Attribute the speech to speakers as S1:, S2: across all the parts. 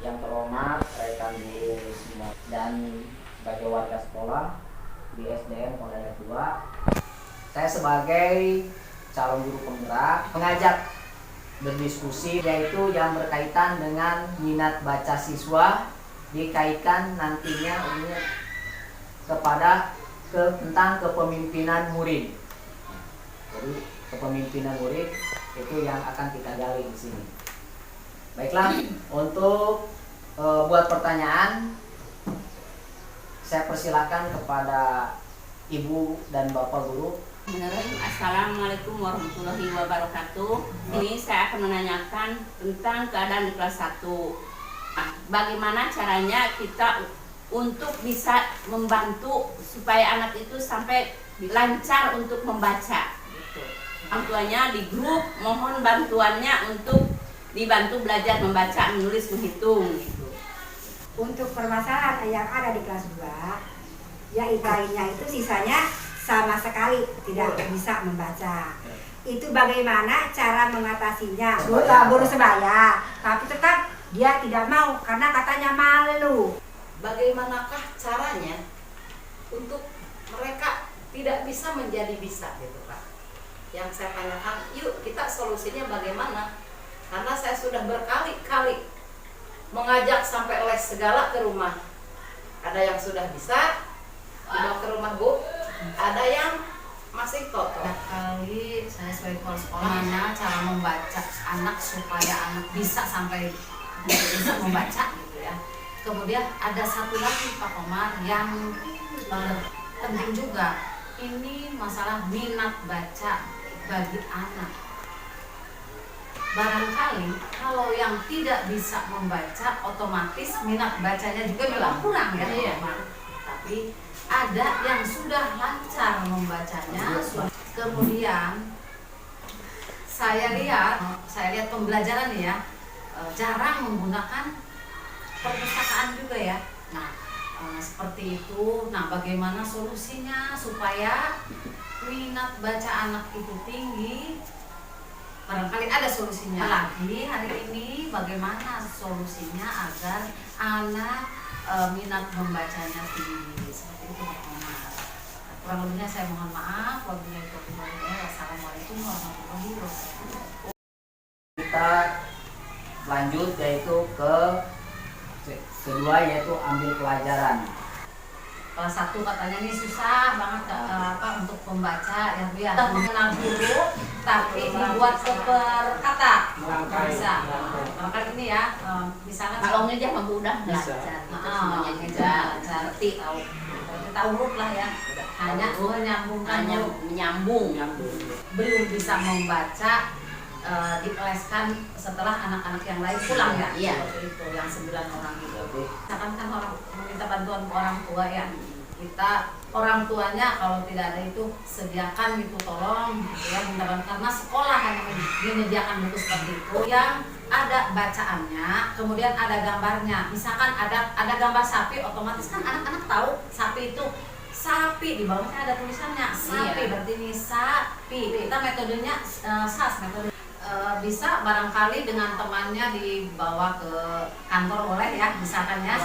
S1: yang terhormat rekan guru semua dan sebagai warga sekolah di SDN Pondok 2, saya sebagai calon guru penggerak mengajak berdiskusi yaitu yang berkaitan dengan minat baca siswa dikaitkan nantinya kepada tentang kepemimpinan murid. Jadi kepemimpinan murid itu yang akan kita gali di sini. Baiklah, untuk buat pertanyaan saya persilakan kepada Ibu dan Bapak guru.
S2: Assalamualaikum warahmatullahi wabarakatuh. Ini saya akan menanyakan tentang keadaan di kelas 1. Bagaimana caranya kita untuk bisa membantu supaya anak itu sampai lancar untuk membaca. Orang tuanya di grup mohon bantuannya untuk dibantu belajar membaca, menulis, menghitung.
S3: Untuk permasalahan yang ada di kelas 2, ya lainnya itu sisanya sama sekali tidak bisa membaca. Itu bagaimana cara mengatasinya? Guru sebaya, tapi tetap dia tidak mau karena katanya malu.
S4: Bagaimanakah caranya untuk mereka tidak bisa menjadi bisa gitu Pak? Yang saya tanyakan, yuk kita solusinya bagaimana? Karena saya sudah berkali-kali mengajak sampai les segala ke rumah. Ada yang sudah bisa dibawa ke rumah Bu, ada yang masih toto.
S5: Kali saya sebagai kepala sekolah mana cara membaca anak supaya anak bisa sampai bisa membaca gitu ya. Kemudian ada satu lagi Pak Komar yang penting juga, ini masalah minat baca bagi anak. Barangkali kalau yang tidak bisa membaca otomatis minat bacanya juga memang kurang ya. Iya. Tapi ada yang sudah lancar membacanya. Kemudian saya lihat pembelajaran nih ya, jarang menggunakan perpustakaan juga ya. Nah, seperti itu. Nah, bagaimana solusinya supaya minat baca anak itu tinggi? Barangkali ada solusinya lagi hari ini. Bagaimana solusinya agar anak minat membacanya tinggi? Seperti itu Pak Komar. Kurang lebihnya saya mohon maaf. Wassalamualaikum warahmatullahi wabarakatuh.
S1: Kita lanjut yaitu ke kedua yaitu ambil pelajaran.
S5: Kelas 1 katanya ini susah banget untuk membaca ya Bu ya. Kita mengenal guru tapi dibuat per kata. Bisa. Makanya ini ya, misalnya
S2: Kalau ngejar mah udah belajar gitu semuanya juga
S5: ngerti tahu. Kita huruf lah ya. Hanya menyambung. Belum bisa membaca dikeleskan setelah anak-anak yang lain pulang ya.
S2: Iya.
S5: Seperti itu yang 9 orang itu. Misalkan kan orang meminta bantuan ke orang tua ya. Kita orang tuanya kalau tidak ada itu sediakan gitu, tolong gitu ya, minta bantuan karena sekolah hanya menyediakan buku seperti itu yang ada bacaannya, kemudian ada gambarnya. Misalkan ada gambar sapi, otomatis kan anak-anak tahu sapi itu sapi, di bawahnya ada tulisannya sapi, berarti ini sapi. Kita metodenya SAS metode. Bisa barangkali dengan temannya dibawa ke kantor boleh ya, misalkan ya,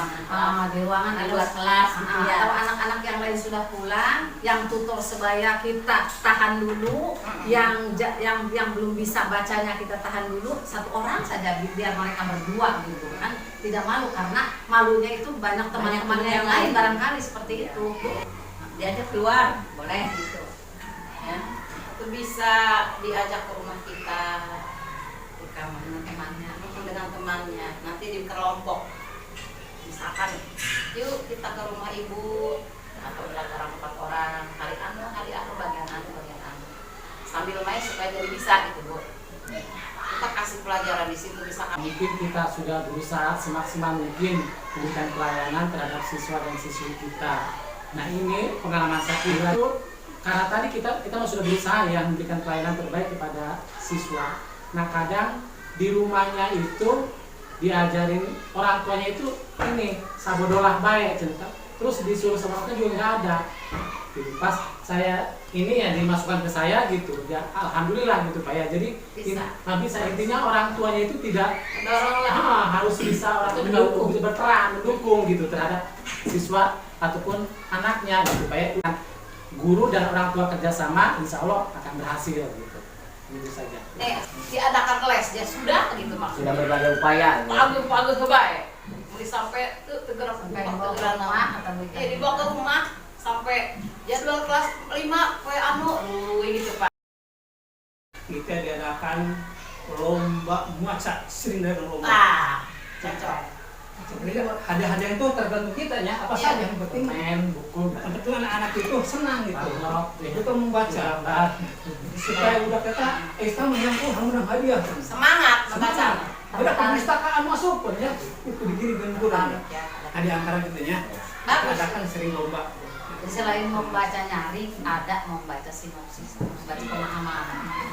S5: di ruangan
S2: di luar kelas gitu ya.
S5: Atau anak-anak yang lain sudah pulang, yang tutor sebaya kita tahan dulu, yang belum bisa bacanya kita tahan dulu, 1 orang saja biar mereka berdua gitu kan, tidak malu karena malunya itu banyak teman-temannya yang lain barangkali seperti itu.
S2: Diajak keluar boleh gitu ya.
S4: Itu bisa diajak ke rumah kita dengan temannya, nanti di kelompok. Misalkan, yuk kita ke rumah ibu atau belajar 4 orang, hari anu bagian anu. Sambil main supaya jadi bisa gitu Bu. Kita kasih pelajaran di situ bisa.
S6: Mungkin kita sudah berusaha semaksimal mungkin memberikan pelayanan terhadap siswa dan siswi kita. Nah ini pengalaman saya itu karena tadi kita sudah berusaha ya memberikan pelayanan terbaik kepada siswa. Nah kadang di rumahnya itu diajarin orang tuanya itu ini sabodolah baik, terus disuruh sama orang tua juga nggak ada gitu. Pas saya ini ya dimasukkan ke saya gitu ya, alhamdulillah gitu Pak ya. Jadi bisa intinya orang tuanya itu tidak harus bisa orang tua mendukung, bisa berperan mendukung gitu terhadap siswa ataupun anaknya gitu Pak ya. Guru dan orang tua kerjasama, insya Allah akan berhasil gitu. Gitu saja.
S5: Diadakan les ya sudah gitu maksudnya.
S1: Sudah berbagai upaya.
S5: Bagus kebaik. Mulai sampai tegak
S3: dibawa ke rumah atau
S5: dibawa ke rumah sampai jadwal kelas 5 gitu Pak.
S7: Kita diadakan lomba muaca, sering dari lomba.
S5: Cocok.
S7: Jadi hadiah-hadiah itu tergantung kita ya, apa saja yang penting
S6: Main buku,
S7: yang penting anak-anak itu senang gitu.
S6: Kalau
S7: Itu membaca. Supaya udah kata, kamu menang hadiah.
S5: Semangat membaca.
S7: Ada perpustakaan masuk pun ya, itu dikirim guru. Nah di antara gitu ya, kita adakan sering lomba.
S5: Selain membaca nyari, ada membaca sinopsis, membaca pemahaman.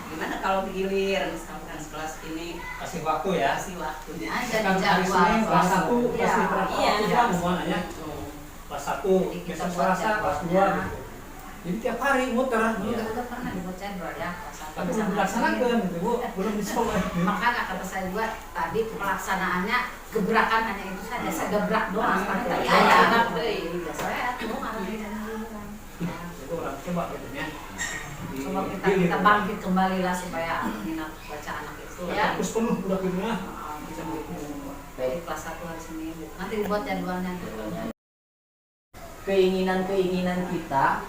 S2: Gimana kalau digilir misalkan kelas ini
S7: Kasih waktu ya.
S2: kasih waktunya
S5: Ada
S7: Kan
S5: di
S7: hari
S5: jadwal.
S7: Senin kelas 1, kelas
S2: Iya.
S7: jam semuanya. Kelas 1, besok Selasa, kelas 2 gitu. Jadi tiap hari muter.
S5: Udah pernah dibuat cendol ya.
S7: Tapi belum dilaksanakan gitu Bu, belum dicoba.
S5: Makanya kata saya buat tadi pelaksanaannya gebrakan hanya itu saja, segebrak doang. Tadi ada anak deh, biasanya tuh
S7: Itu orang coba gitu ya.
S5: coba kita bangkit kembali lah supaya minat baca anak itu ya.
S7: Terus penuh udah gitu ya.
S5: Bisa dari kelas 1 hari Senin. Nanti dibuat jadwalnya.
S1: Keinginan-keinginan kita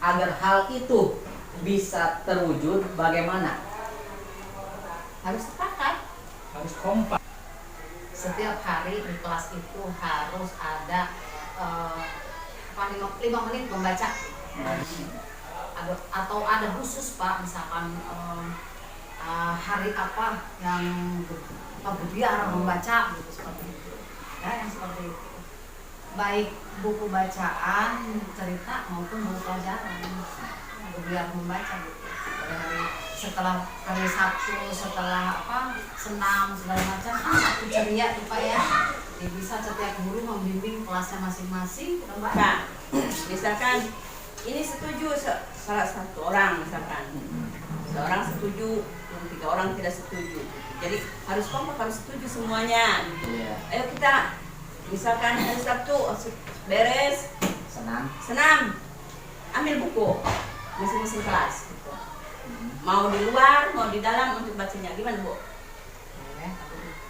S1: agar hal itu bisa terwujud bagaimana?
S5: Harus sepakat.
S7: Harus kompak.
S5: Setiap hari di kelas itu harus ada 5 menit membaca. Atau ada khusus Pak, misalkan hari apa yang biar membaca gitu, seperti itu ya, yang seperti itu, baik buku bacaan, cerita maupun buku pelajaran biar membaca gitu. Setelah hari Sabtu, setelah senam segala macam satu ceria tuh Pak ya. Jadi bisa setiap guru membimbing kelasnya masing-masing.
S2: Nah, misalkan ini setuju salah satu orang misalkan, seorang setuju, yang 3 orang tidak setuju. Jadi harus kompak, harus setuju semuanya.
S1: Iya.
S2: Ayo kita, misalkan hari Sabtu beres senam, ambil buku masing-masing kelas. Gitu. Mau di luar, mau di dalam untuk bacanya gimana Bu?
S5: Ya,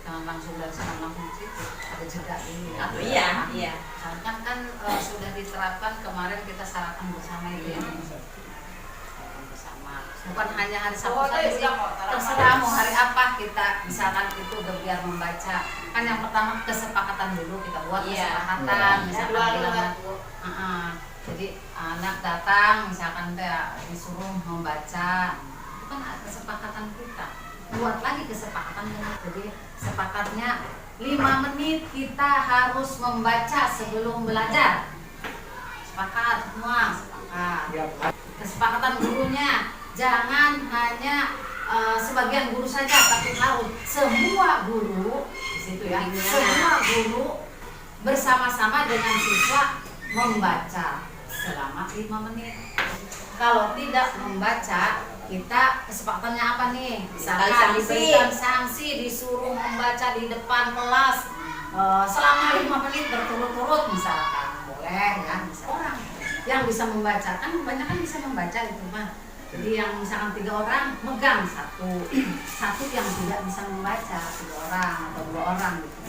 S5: jangan langsung dari sana langsung ke situ, ada jeda ini.
S2: Atau iya.
S5: Kan sudah diterapkan kemarin kita sarapan bersama itu ya. Sarapan bersama. Bukan hanya hari Sabtu saja sih. Terserah mau hari apa kita misalkan itu biar membaca. Kan yang pertama kesepakatan dulu kita buat kesepakatan, misalkan bilang jadi anak datang misalkan disuruh membaca. Itu kan kesepakatan kita. Buat lagi kesepakatan jadi sepakatnya 5 menit kita harus membaca sebelum belajar. Sepakat semua, sepakat. Kesepakatan gurunya jangan hanya sebagian guru saja, tapi harus semua guru di situ ya. Semua guru bersama-sama dengan siswa membaca selama 5 menit. Kalau tidak membaca, kita kesepakatannya apa nih? Misalkan diberikan sanksi, disuruh membaca di depan kelas selama 5 menit berturut-turut misalkan, boleh ya. Orang yang bisa membaca kan banyak kan bisa membaca itu mah. Jadi yang misalkan 3 orang megang satu yang tidak bisa membaca, 3 orang atau 2 orang gitu.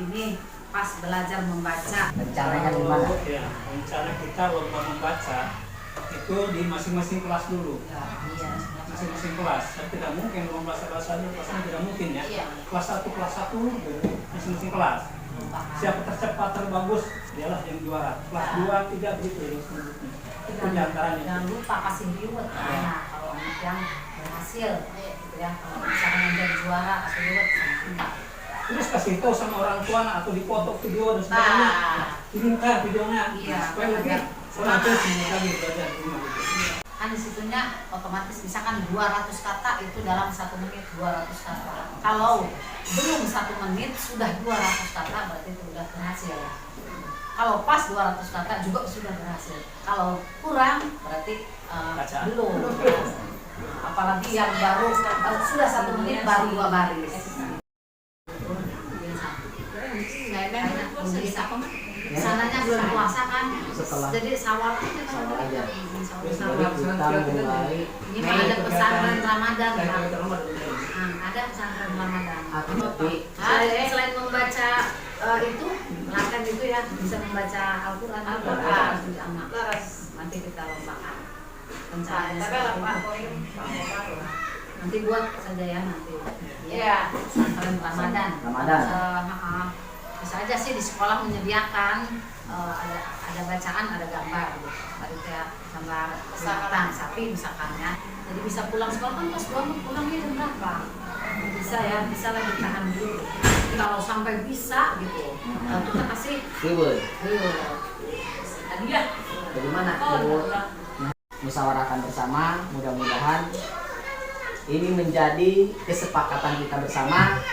S5: Ini pas belajar membaca.
S1: Rencananya gimana?
S7: Ya, rencana kita lomba membaca itu di masing-masing kelas dulu.
S5: Iya.
S7: Masing-masing kelas. Tapi tidak mungkin lomba kelas saja, kelasnya tidak mungkin ya.
S5: Iya.
S7: Kelas 1 masing-masing kelas. Siapa tercepat terbagus dialah yang juara. Kelas 2, 3 begitu ya selanjutnya. Itu diantaranya.
S5: Jangan lupa kasih reward ya, kalau anak yang berhasil gitu ya. Kalau misalkan yang jadi juara kasih reward sama kita.
S7: Terus kasih tahu sama orang tua atau dipoto video dan sebagainya. Kirimkan videonya
S5: Iya.
S7: supaya lebih semangat semua kali belajar di rumah gitu.
S5: kan disitunya otomatis misalkan 200 kata itu dalam 1 menit 200 kata. Kalau belum 1 menit sudah 200 kata berarti itu sudah berhasil. Kalau pas 200 kata juga sudah berhasil. Kalau kurang berarti belum. Apalagi yang baru sudah 1 menit baru 2 baris. Sananya belum puasa kan,
S1: Setelah.
S5: jadi sawal aja.
S1: Sawal aja.
S5: Sawal.
S1: Kita mulai
S5: Ini mah ada pesantren Ramadan Pak. Ada pesantren Ramadan. Selain membaca itu, latihan itu ya bisa membaca Al-Quran. Nanti kita lombakan. Nanti buat saja ya nanti.
S4: Iya.
S5: Pesantren Ramadan. Bisa aja sih di sekolah menyediakan ada bacaan, ada gambar gitu. Tadi kayak gambar kesehatan sapi misalkan ya. Jadi bisa pulang sekolah kan pas pulangnya jam berapa? Bisa ya, bisa lah ditahan dulu. Kalau sampai bisa gitu, kita kasih
S1: reward.
S5: hadiah.
S1: Bagaimana reward? Musyawarahkan bersama, mudah-mudahan ini menjadi kesepakatan kita bersama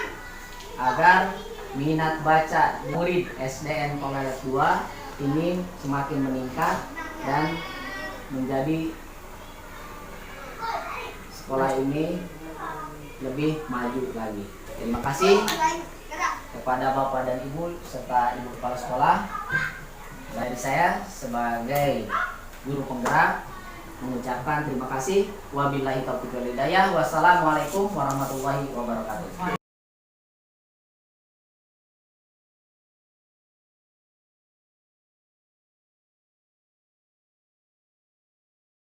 S1: agar minat baca murid SDN Pengayat 2 ini semakin meningkat dan menjadi sekolah ini lebih maju lagi. Terima kasih kepada Bapak dan Ibu serta Ibu Kepala Sekolah. Dari saya sebagai guru penggerak mengucapkan terima kasih. Wabillahi taufiq wal hidayah. Wassalamualaikum warahmatullahi wabarakatuh.